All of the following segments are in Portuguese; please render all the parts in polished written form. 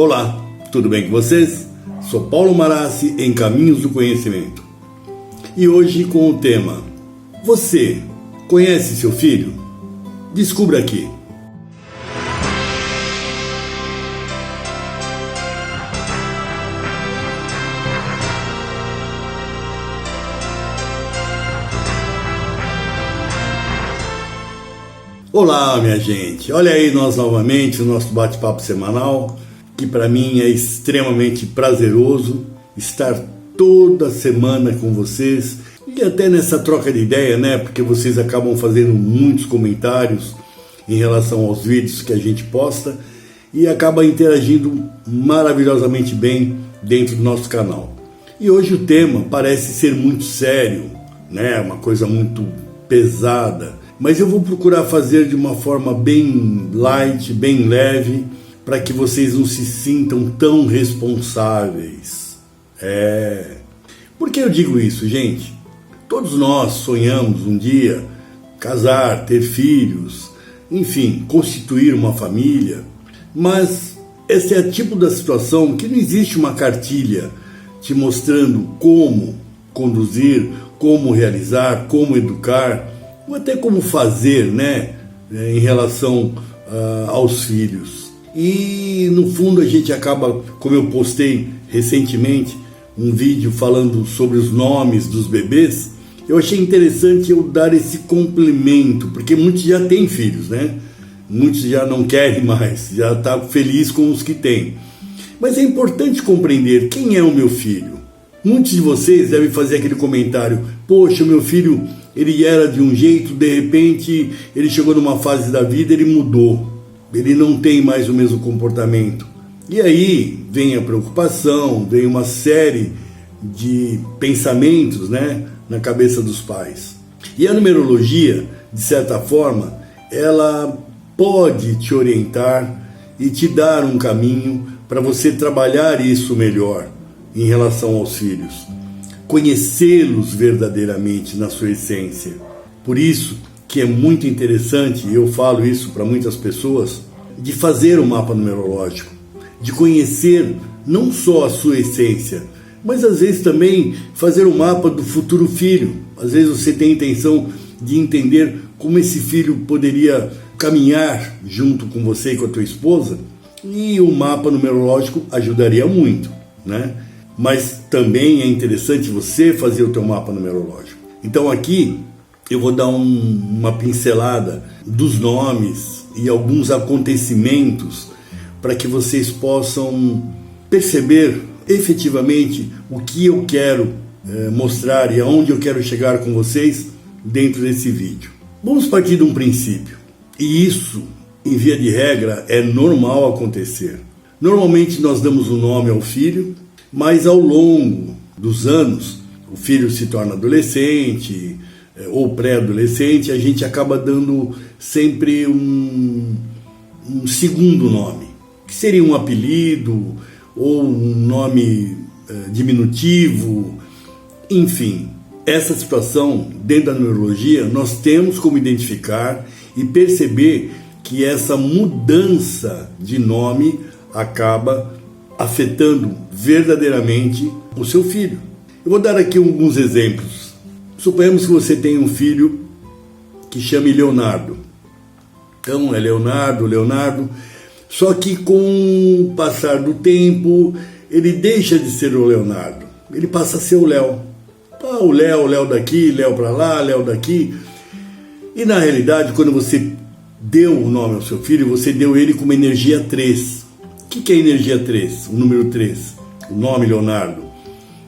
Olá, tudo bem com vocês? Sou Paulo Marassi em Caminhos do Conhecimento. E hoje com o tema: você conhece seu filho? Descubra aqui. Olá, minha gente. Olha aí nós novamente, o nosso bate-papo semanal, que para mim é extremamente prazeroso estar toda semana com vocês e até nessa troca de ideia, né? Porque vocês acabam fazendo muitos comentários em relação aos vídeos que a gente posta e acaba interagindo maravilhosamente bem dentro do nosso canal. E hoje o tema parece ser muito sério, né? Uma coisa muito pesada. Mas eu vou procurar fazer de uma forma bem light, bem leve, para que vocês não se sintam tão responsáveis. Por que eu digo isso, gente? Todos nós sonhamos um dia casar, ter filhos, enfim, constituir uma família, mas esse é o tipo da situação que não existe uma cartilha te mostrando como conduzir, como realizar, como educar, ou até como fazer, né, em relação aos filhos. E no fundo a gente acaba, como eu postei recentemente um vídeo falando sobre os nomes dos bebês, eu achei interessante eu dar esse complemento, porque muitos já têm filhos, né? Muitos já não querem mais, já está feliz com os que têm. Mas é importante compreender quem é o meu filho. Muitos de vocês devem fazer aquele comentário: poxa, o meu filho, ele era de um jeito, de repente ele chegou numa fase da vida, ele mudou, ele não tem mais o mesmo comportamento. E aí vem a preocupação, vem uma série de pensamentos, né, na cabeça dos pais. E a numerologia, de certa forma, ela pode te orientar e te dar um caminho para você trabalhar isso melhor em relação aos filhos, conhecê-los verdadeiramente na sua essência. Por isso que é muito interessante, e eu falo isso para muitas pessoas, de fazer um mapa numerológico, de conhecer não só a sua essência, mas às vezes também fazer um mapa do futuro filho. Às vezes você tem a intenção de entender como esse filho poderia caminhar junto com você e com a tua esposa, e o mapa numerológico ajudaria muito, né? Mas também é interessante você fazer o teu mapa numerológico. Então aqui eu vou dar uma pincelada dos nomes e alguns acontecimentos para que vocês possam perceber efetivamente o que eu quero mostrar e aonde eu quero chegar com vocês dentro desse vídeo. Vamos partir de um princípio, e isso, em via de regra, é normal acontecer. Normalmente nós damos um nome ao filho, mas ao longo dos anos, o filho se torna adolescente ou pré-adolescente, a gente acaba dando sempre um segundo nome, que seria um apelido ou um nome diminutivo, enfim. Essa situação, dentro da numerologia, nós temos como identificar e perceber que essa mudança de nome acaba afetando verdadeiramente o seu filho. Eu vou dar aqui alguns exemplos. Suponhamos que você tem um filho que chame Leonardo. Então é Leonardo, só que com o passar do tempo ele deixa de ser o Leonardo, ele passa a ser o Léo. O Léo daqui, Léo para lá, Léo daqui. E na realidade, quando você deu o nome ao seu filho, você deu ele com uma energia 3. O que é a energia 3? O número 3, o nome Leonardo.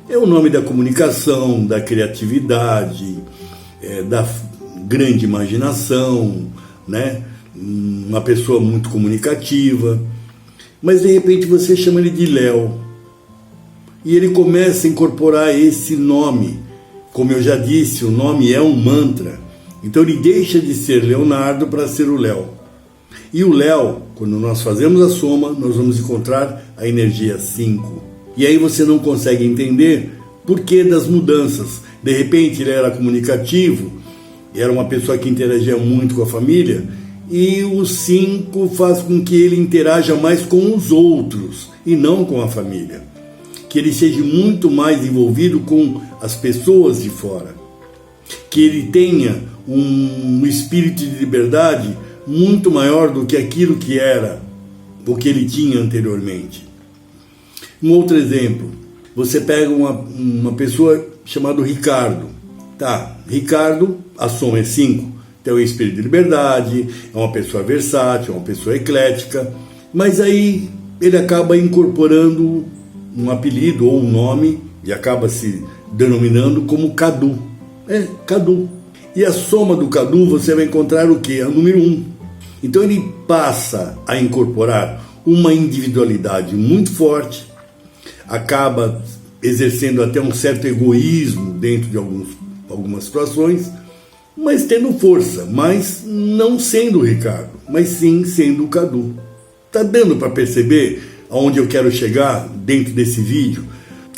É o nome da comunicação, da criatividade, da grande imaginação, né? Uma pessoa muito comunicativa. Mas de repente você chama ele de Léo. E ele começa a incorporar esse nome. Como eu já disse, o nome é um mantra. Então ele deixa de ser Leonardo para ser o Léo. E o Léo, quando nós fazemos a soma, nós vamos encontrar a energia 5. E aí você não consegue entender por que das mudanças. De repente ele era comunicativo, era uma pessoa que interagia muito com a família, e o 5 faz com que ele interaja mais com os outros e não com a família. Que ele seja muito mais envolvido com as pessoas de fora. Que ele tenha um espírito de liberdade muito maior do que aquilo que era, o que ele tinha anteriormente. Um outro exemplo, você pega uma pessoa chamada Ricardo. Tá, Ricardo, a soma é 5, tem um espírito de liberdade, é uma pessoa versátil, é uma pessoa eclética, mas aí ele acaba incorporando um apelido ou um nome e acaba se denominando como Cadu. Cadu. E a soma do Cadu você vai encontrar o quê? A número 1. Então ele passa a incorporar uma individualidade muito forte, acaba exercendo até um certo egoísmo dentro de algumas situações, mas tendo força, mas não sendo o Ricardo, mas sim sendo o Cadu. Tá dando para perceber aonde eu quero chegar dentro desse vídeo?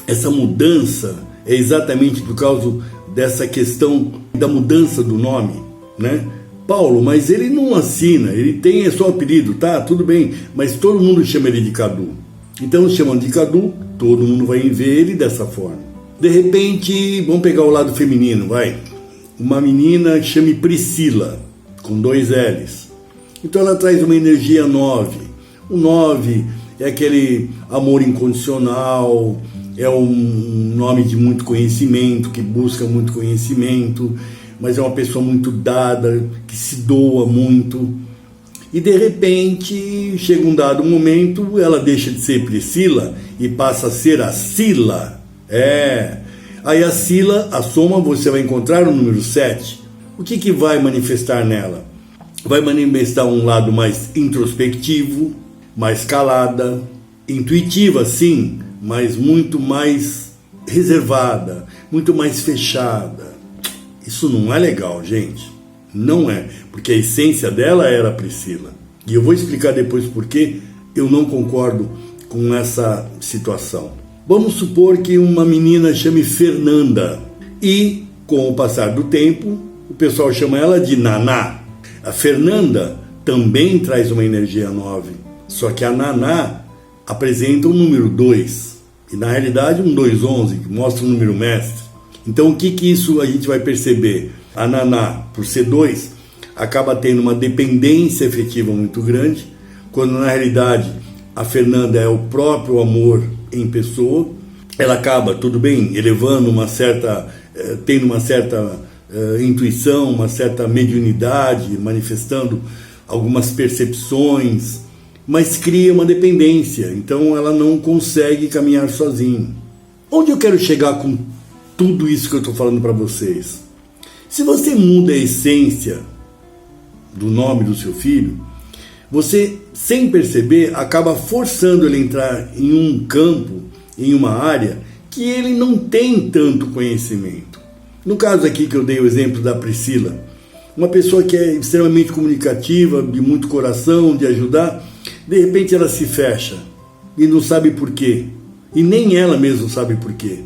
Essa mudança é exatamente por causa dessa questão da mudança do nome, né? Paulo, mas ele não assina, ele tem só apelido, tá? Tudo bem, mas todo mundo chama ele de Cadu. Então, chamando de Cadu, todo mundo vai ver ele dessa forma. De repente, vamos pegar o lado feminino, vai. Uma menina chame Priscila, com 2 L's. Então ela traz uma energia 9. O 9 é aquele amor incondicional, é um nome de muito conhecimento, que busca muito conhecimento, mas é uma pessoa muito dada, que se doa muito. E de repente, chega um dado momento, ela deixa de ser Priscila e passa a ser a Sila. Aí a Sila, a soma, você vai encontrar o número 7. O que vai manifestar nela? Vai manifestar um lado mais introspectivo, mais calada, intuitiva sim, mas muito mais reservada, muito mais fechada. Isso não é legal, gente. Não é, porque a essência dela era a Priscila. E eu vou explicar depois por que eu não concordo com essa situação. Vamos supor que uma menina chame Fernanda e, com o passar do tempo, o pessoal chama ela de Naná. A Fernanda também traz uma energia 9, só que a Naná apresenta o número 2 e, na realidade, um 211, que mostra o número mestre. Então, o que isso a gente vai perceber? A Naná, por ser 2, acaba tendo uma dependência efetiva muito grande, quando na realidade a Fernanda é o próprio amor em pessoa. Ela acaba, tudo bem, elevando tendo uma certa intuição, uma certa mediunidade, manifestando algumas percepções, mas cria uma dependência, então ela não consegue caminhar sozinha. Onde eu quero chegar com tudo isso que eu estou falando para vocês? Se você muda a essência do nome do seu filho, você, sem perceber, acaba forçando ele a entrar em um campo, em uma área, que ele não tem tanto conhecimento. No caso aqui que eu dei o exemplo da Priscila, uma pessoa que é extremamente comunicativa, de muito coração, de ajudar, de repente ela se fecha e não sabe por quê. E nem ela mesma sabe por quê.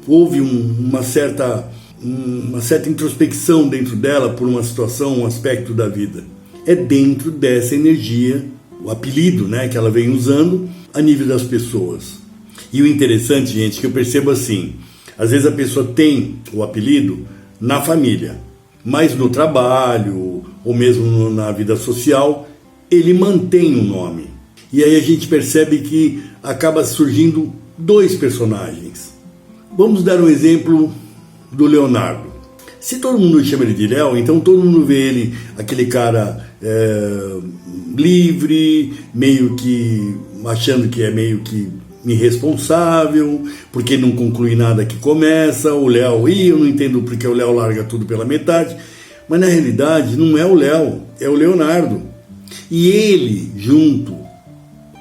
Houve uma certa introspecção dentro dela por uma situação, um aspecto da vida. É dentro dessa energia, o apelido, né, que ela vem usando a nível das pessoas. E o interessante, gente, que eu percebo assim, às vezes a pessoa tem o apelido na família, mas no trabalho, ou mesmo na vida social, ele mantém o nome. E aí a gente percebe que acaba surgindo 2 personagens. Vamos dar um exemplo do Leonardo. Se todo mundo chama ele de Léo, então todo mundo vê ele, aquele cara livre, meio que achando que é meio que irresponsável, porque não conclui nada que começa. O Léo, eu não entendo porque o Léo larga tudo pela metade, mas na realidade não é o Léo, é o Leonardo. E ele, junto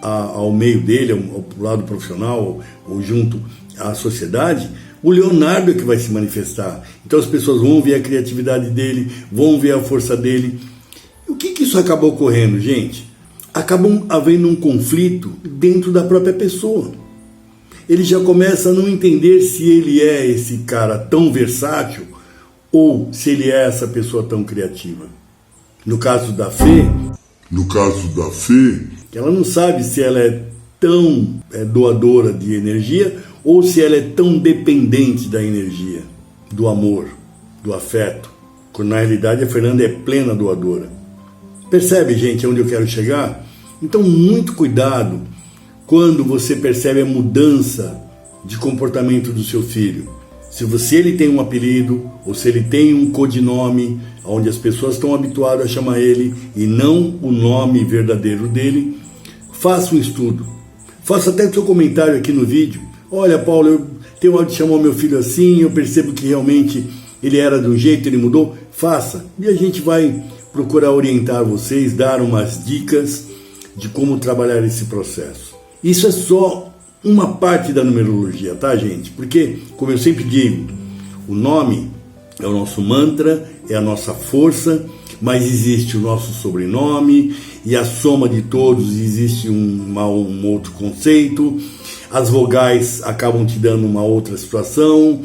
ao meio dele, ao lado profissional, ou junto à sociedade, o Leonardo é que vai se manifestar. Então as pessoas vão ver a criatividade dele, vão ver a força dele. O que isso acaba ocorrendo, gente? Acabam havendo um conflito dentro da própria pessoa. Ele já começa a não entender se ele é esse cara tão versátil ou se ele é essa pessoa tão criativa. No caso da Fê, ela não sabe se ela é tão doadora de energia ou se ela é tão dependente da energia, do amor, do afeto. Quando na realidade a Fernanda é plena doadora. Percebe, gente, onde eu quero chegar? Então, muito cuidado quando você percebe a mudança de comportamento do seu filho. Se ele tem um apelido ou se ele tem um codinome, onde as pessoas estão habituadas a chamar ele e não o nome verdadeiro dele, faça um estudo. Faça até o seu comentário aqui no vídeo. Olha, Paulo, eu tenho hora de chamar meu filho assim, eu percebo que realmente ele era de um jeito, ele mudou. Faça. E a gente vai procurar orientar vocês, dar umas dicas de como trabalhar esse processo. Isso é só uma parte da numerologia, tá, gente? Porque, como eu sempre digo, o nome é o nosso mantra, é a nossa força, mas existe o nosso sobrenome e a soma de todos existe um outro conceito. As vogais acabam te dando uma outra situação,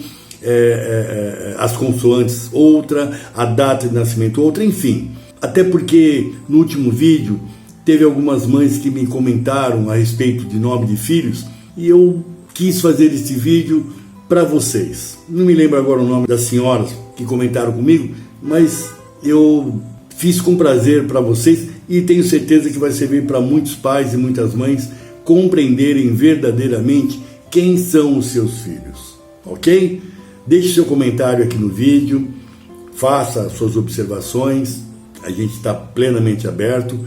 as consoantes outra, a data de nascimento outra, enfim. Até porque no último vídeo teve algumas mães que me comentaram a respeito de nome de filhos e eu quis fazer esse vídeo para vocês. Não me lembro agora o nome das senhoras que comentaram comigo, mas eu fiz com prazer para vocês e tenho certeza que vai servir para muitos pais e muitas mães compreenderem verdadeiramente quem são os seus filhos, ok? Deixe seu comentário aqui no vídeo, faça suas observações, a gente está plenamente aberto.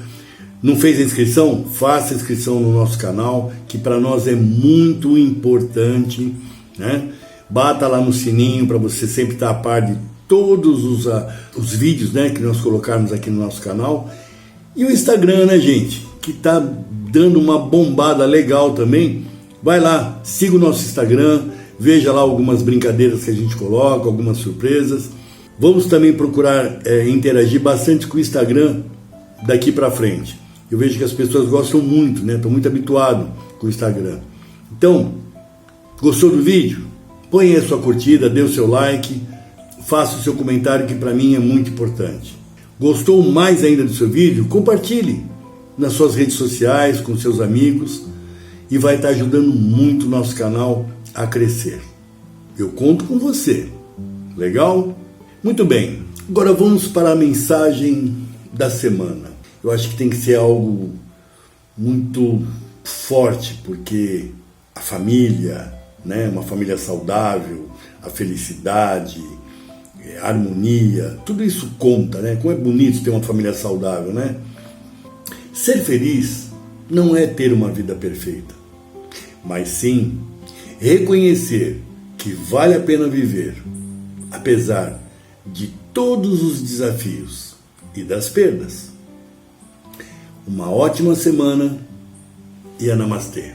Não fez a inscrição? Faça a inscrição no nosso canal, que para nós é muito importante, né? Bata lá no sininho para você sempre estar a par de todos os vídeos, né, que nós colocarmos aqui no nosso canal. E o Instagram, né, gente, que está dando uma bombada legal também. Vai lá, siga o nosso Instagram, veja lá algumas brincadeiras que a gente coloca, algumas surpresas. Vamos também procurar interagir bastante com o Instagram daqui para frente. Eu vejo que as pessoas gostam muito, né? Estão muito habituados com o Instagram. Então, gostou do vídeo? Põe aí a sua curtida, dê o seu like, faça o seu comentário, que para mim é muito importante. Gostou mais ainda do seu vídeo? Compartilhe nas suas redes sociais, com seus amigos, e vai estar ajudando muito o nosso canal a crescer. Eu conto com você. Legal? Muito bem. Agora vamos para a mensagem da semana. Eu acho que tem que ser algo muito forte, porque a família, né, uma família saudável, a felicidade, a harmonia, tudo isso conta, né? Como é bonito ter uma família saudável, né? Ser feliz não é ter uma vida perfeita, mas sim reconhecer que vale a pena viver, apesar de todos os desafios e das perdas. Uma ótima semana e a Namastê.